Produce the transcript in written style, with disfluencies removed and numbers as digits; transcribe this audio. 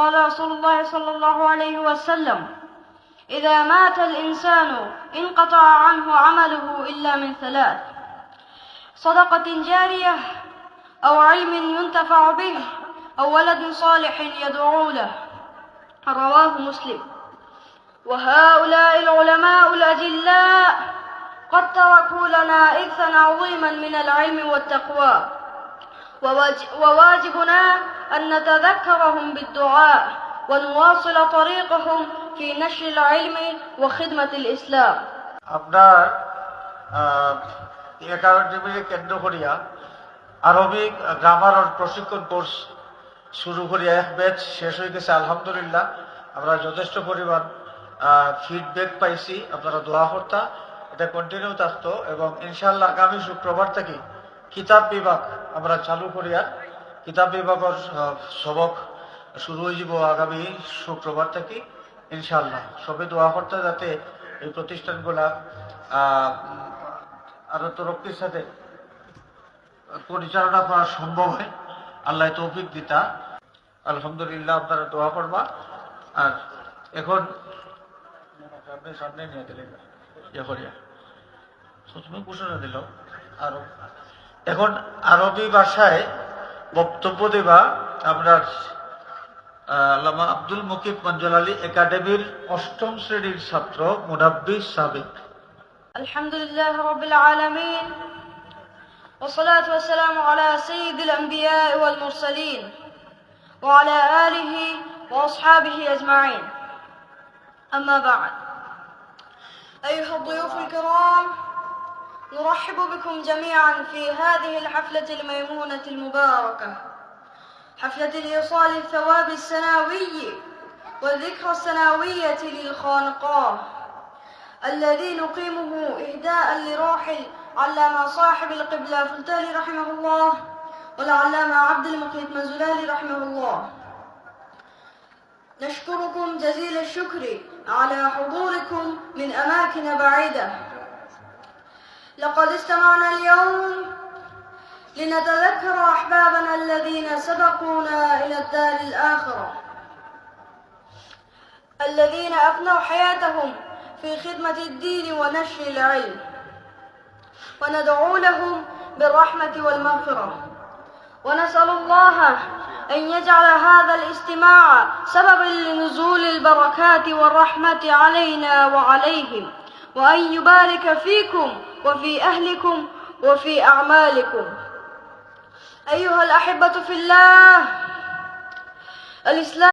قال رسول الله صلى الله عليه وسلم: إذا مات الإنسان انقطع عنه عمله إلا من ثلاث: صدقة جارية، أو علم ينتفع به، أو ولد صالح يدعو له. رواه مسلم. وهؤلاء العلماء الأجلاء قد تركوا لنا إرثا عظيما من العلم والتقوى، وواجبنا أن نتذكرهم بالدعاء ونواصل طريقهم في نشر العلم وخدمة الإسلام. আপনার একাডেমি কেন্দ্র করিয়া আরবিক গ্রামার প্রশিক্ষণ কোর্স শুরু করিয়া এক ব্যাচ শেষ হয়ে গেছে। আলহামদুলিল্লাহ আমরা যথেষ্ট পরিমাণ ফিডব্যাক পাইছি। আপনারা দোয়া করতা, এটা কন্টিনিউ থাকতো এবং ইনশাআল্লাহ আগামী শুক্রবার থেকে কিতাব বিভাগ আমরা চালু করিয়া কিতাব বিভাগের সবক শুরু হয়ে যাব আগামী শুক্রবার থেকে ইনশাআল্লাহ। সবে দোয়া করতে যাতে এই প্রতিষ্ঠানগুলা আরো তরক্কির সাথে পরিচালনা করা সম্ভব হয়। আল্লাহ তৌফিক দিতা। আলহামদুলিল্লাহ আপনারা দোয়া করবা। আর এখন সামনে নিয়ে দিলে ইয়ে করিয়া তুমি ঘোষণা দিল আর এখন আরবি ভাষায় বক্তব্য দেবা আমরা আল্লামা আব্দুল মুকিব মঞ্জুর আলী একাডেমির 8ম শ্রেণীর ছাত্র মুনাব্বিস সাবিক। আলহামদুলিল্লাহ রাব্বিল আলামিন, والصلاة والسلام على سيد الأنبياء والمرسلين وعلى آله وأصحابه أجمعين. أما بعد، أيها الضيوف الكرام، نرحب بكم جميعا في هذه الحفلة الميمونة المباركة، حفلة الإيصال الثواب السنوي والذكرى السنوية للخانقاه الذي نقيمه إهداء لروح العلامة صاحب القبلة فلتالي رحمه الله والعلامة عبد المقيت مزلالي رحمه الله. نشكركم جزيل الشكر على حضوركم من أماكن بعيدة. لقد استمعنا اليوم لنتذكر أحبابنا الذين سبقونا إلى الدار الآخرة، الذين أفنوا حياتهم في خدمة الدين ونشر العلم، وندعو لهم بالرحمة والمغفرة، ونسأل الله أن يجعل هذا الاستماع سببا لنزول البركات والرحمة علينا وعليهم، وأن يبارك فيكم وفي أهلكم وفي أعمالكم. أيها الأحبة في الله، الإسلام